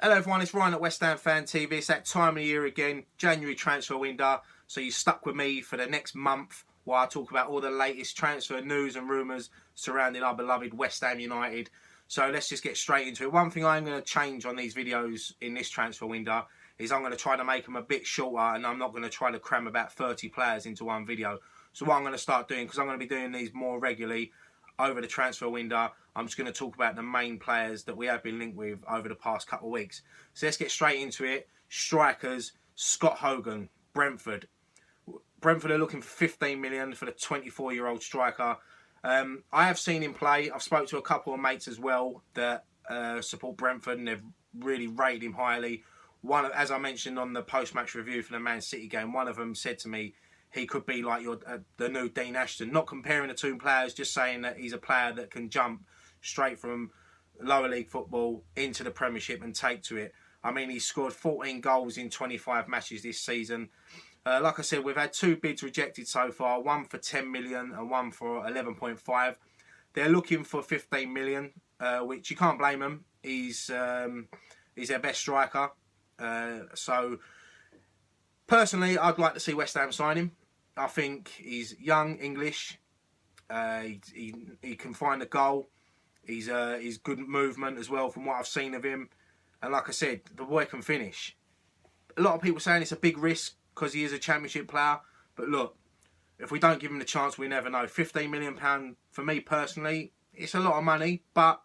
Hello everyone, it's Ryan at West Ham Fan TV. It's that time of year again, January transfer window. So you're stuck with me for the next month while I talk about all the latest transfer news and rumours surrounding our beloved West Ham United. So let's just get straight into it. One thing I'm going to change on these videos in this transfer window is I'm going to try to make them a bit shorter, and I'm not going to try to cram about 30 players into one video. So what I'm going to start doing, because I'm going to be doing these more regularly over the transfer window, I'm just going to talk about the main players that we have been linked with over the past couple of weeks. So let's get straight into it. Strikers, Scott Hogan, Brentford. Brentford are looking for 15 million for the 24-year-old striker. I have seen him play. I've spoke to a couple of mates as well that support Brentford, and they've really rated him highly. As I mentioned on the post-match review for the Man City game, one of them said to me, he could be like the new Dean Ashton. Not comparing the two players, just saying that he's a player that can jump straight from lower league football into the Premiership and take to it. I mean, he's scored 14 goals in 25 matches this season. Like I said, we've had two bids rejected so far, one for 10 million and one for 11.5. They're looking for 15 million, which you can't blame them. He's their best striker. So, personally, I'd like to see West Ham sign him. I think he's young, English. He can find a goal. He's good movement as well from what I've seen of him. And like I said, the boy can finish. A lot of people saying it's a big risk because he is a Championship player. But look, if we don't give him the chance, we never know. £15 million, for me personally, it's a lot of money. But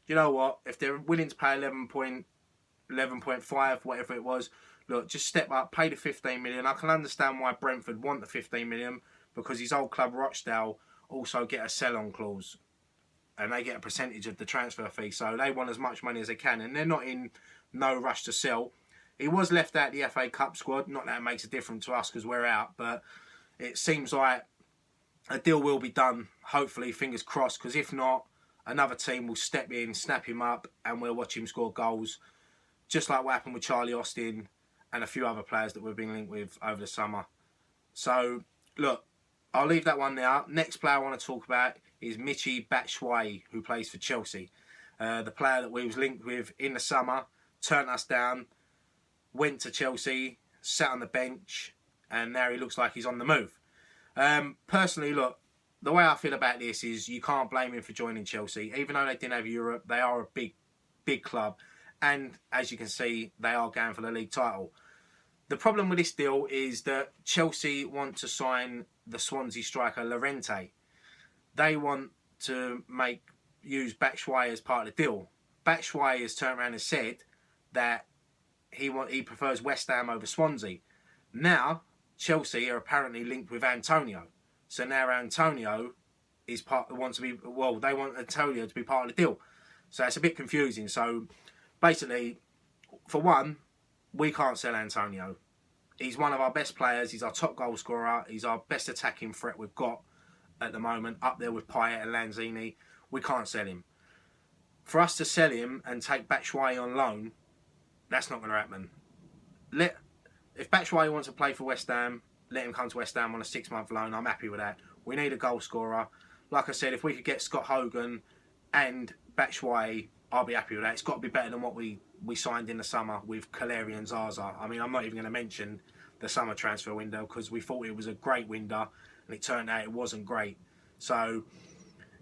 you know what? If they're willing to pay 11.5, whatever it was, look, just step up, pay the 15 million. I can understand why Brentford want the 15 million because his old club, Rochdale, also get a sell-on clause. And they get a percentage of the transfer fee. So they want as much money as they can. And they're not in no rush to sell. He was left out the FA Cup squad. Not that it makes a difference to us because we're out. But it seems like a deal will be done. Hopefully, fingers crossed. Because if not, another team will step in, snap him up, and we'll watch him score goals. Just like what happened with Charlie Austin and a few other players that we've been linked with over the summer. So, look, I'll leave that one there. Next player I want to talk about is Michy Batshuayi, who plays for Chelsea. The player that we was linked with in the summer, turned us down, went to Chelsea, sat on the bench, and now he looks like he's on the move. Personally, look, the way I feel about this is you can't blame him for joining Chelsea. Even though they didn't have Europe, they are a big club. And as you can see, they are going for the league title. The problem with this deal is that Chelsea want to sign the Swansea striker Llorente. They want to use Batshuayi as part of the deal. Batshuayi has turned around and said that he prefers West Ham over Swansea. Now, Chelsea are apparently linked with Antonio. So now Antonio is they want Antonio to be part of the deal. So it's a bit confusing. So basically, for one, we can't sell Antonio. He's one of our best players. He's our top goal scorer. He's our best attacking threat we've got at the moment, up there with Payet and Lanzini. We can't sell him. For us to sell him and take Batshuayi on loan, that's not going to happen. If Batshuayi wants to play for West Ham, let him come to West Ham on a 6-month loan. I'm happy with that. We need a goal scorer. Like I said, if we could get Scott Hogan and Batshuayi, I'll be happy with that. It's got to be better than what we signed in the summer with Kaleri and Zaza. I mean, I'm not even going to mention the summer transfer window because we thought it was a great window and it turned out it wasn't great. So,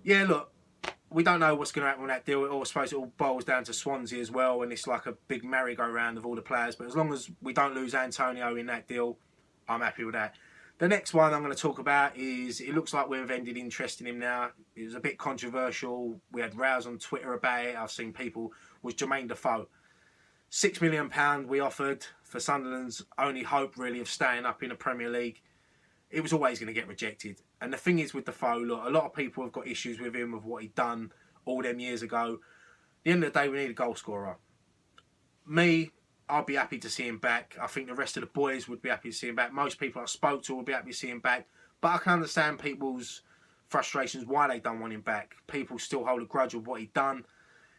yeah, look, we don't know what's going to happen with that deal. I suppose it all boils down to Swansea as well, and it's like a big merry-go-round of all the players. But as long as we don't lose Antonio in that deal, I'm happy with that. The next one I'm going to talk about is, it looks like we've ended interest in him now. It was a bit controversial. We had rows on Twitter about it. I've seen people, was Jermain Defoe. £6 million we offered for Sunderland's only hope, really, of staying up in the Premier League. It was always going to get rejected. And the thing is with Defoe, look, a lot of people have got issues with him, of what he'd done all them years ago. At the end of the day, we need a goal scorer. Me, I'd be happy to see him back. I think the rest of the boys would be happy to see him back. Most people I spoke to would be happy to see him back. But I can understand people's frustrations why they don't want him back. People still hold a grudge of what he'd done.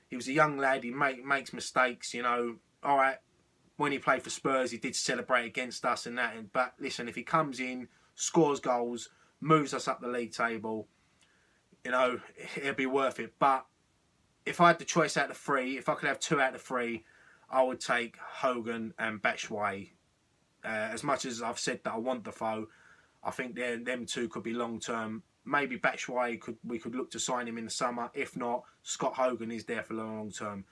He was a young lad. He makes mistakes, you know. All right, when he played for Spurs, he did celebrate against us and that. But listen, if he comes in, scores goals, moves us up the league table, you know, it'll be worth it. But if I had the choice out of three, if I could have 2 out of 3, I would take Hogan and Batshuayi. As much as I've said that I want Defoe, I think them two could be long term. Maybe Batshuayi we could look to sign him in the summer. If not, Scott Hogan is there for the long term.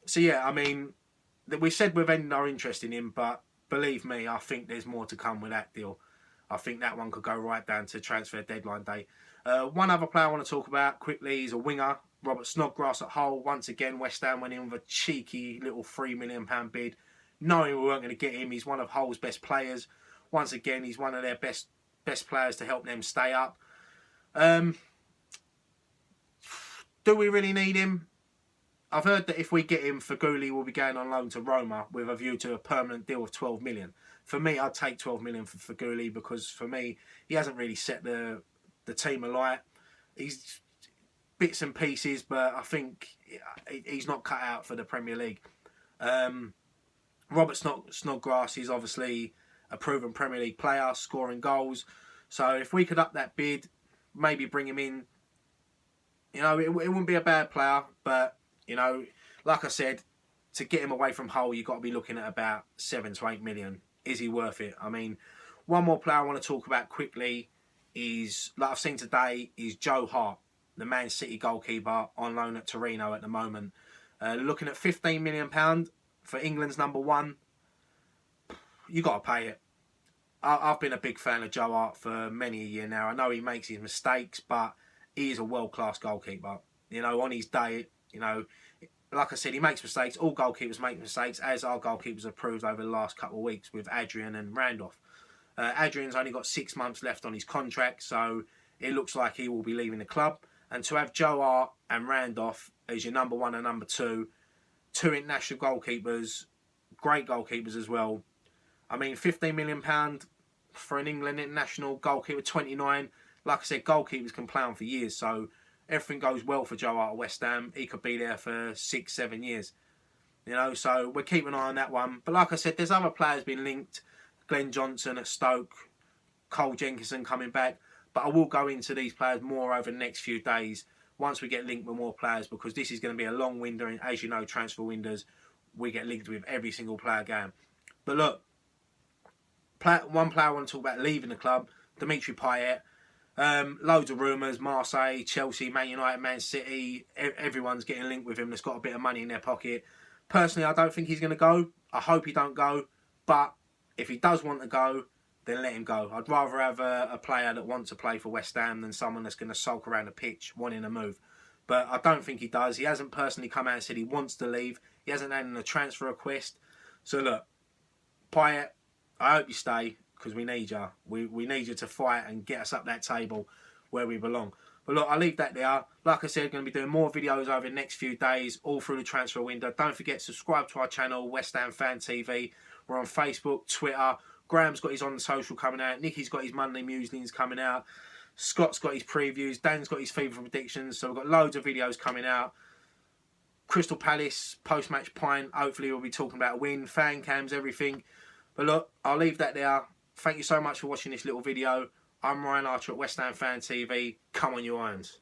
So yeah, I mean, we said we've ended our interest in him, but believe me, I think there's more to come with that deal. I think that one could go right down to transfer deadline day. One other player I want to talk about quickly is a winger, Robert Snodgrass at Hull. Once again, West Ham went in with a cheeky little £3 million bid, knowing we weren't going to get him. He's one of Hull's best players. Once again, he's one of their best players to help them stay up. Do we really need him? I've heard that if we get him, Feghouli will be going on loan to Roma with a view to a permanent deal of 12 million. For me, I'd take 12 million for Feghouli because for me, he hasn't really set the team alight. He's bits and pieces, but I think he's not cut out for the Premier League. Robert Snodgrass is obviously a proven Premier League player, scoring goals. So if we could up that bid, maybe bring him in, you know, it wouldn't be a bad player. But, you know, like I said, to get him away from Hull, you've got to be looking at about 7 to 8 million. Is he worth it? I mean, one more player I want to talk about quickly is, like I've seen today, is Joe Hart, the Man City goalkeeper on loan at Torino at the moment. Looking at £15 million for England's number one. You got to pay it. I've been a big fan of Joe Hart for many a year now. I know he makes his mistakes, but he is a world-class goalkeeper. You know, on his day, you know, like I said, he makes mistakes. All goalkeepers make mistakes, as our goalkeepers have proved over the last couple of weeks with Adrian and Randolph. Adrian's only got 6 months left on his contract, so it looks like he will be leaving the club. And to have Joe Hart and Randolph as your number one and number two international goalkeepers, great goalkeepers as well. I mean, £15 million for an England international goalkeeper, 29. Like I said, goalkeepers can play on for years, so everything goes well for Joe Hart at West Ham. He could be there for 6, 7 years. You know, so we're keeping an eye on that one. But like I said, there's other players being linked. Glenn Johnson at Stoke, Cole Jenkinson coming back. But I will go into these players more over the next few days once we get linked with more players, because this is going to be a long window. And as you know, transfer windows, we get linked with every single player game. But look, one player I want to talk about leaving the club, Dimitri Payet. Loads of rumours, Marseille, Chelsea, Man United, Man City. Everyone's getting linked with him that's got a bit of money in their pocket. Personally, I don't think he's going to go. I hope he don't go. But if he does want to go, then let him go. I'd rather have a player that wants to play for West Ham than someone that's going to sulk around the pitch wanting to move. But I don't think he does. He hasn't personally come out and said he wants to leave. He hasn't had a transfer request. So look, Payet, I hope you stay, because we need you. We need you to fight and get us up that table where we belong. But look, I'll leave that there. Like I said, going to be doing more videos over the next few days, all through the transfer window. Don't forget, subscribe to our channel, West Ham Fan TV. We're on Facebook, Twitter. Graham's got his On The Social coming out. Nicky's got his Monday Muslings coming out. Scott's got his previews. Dan's got his FIFA predictions. So we've got loads of videos coming out. Crystal Palace, post-match pint. Hopefully we'll be talking about a win, fan cams, everything. But look, I'll leave that there. Thank you so much for watching this little video. I'm Ryan Archer at West Ham Fan TV. Come on, you Irons.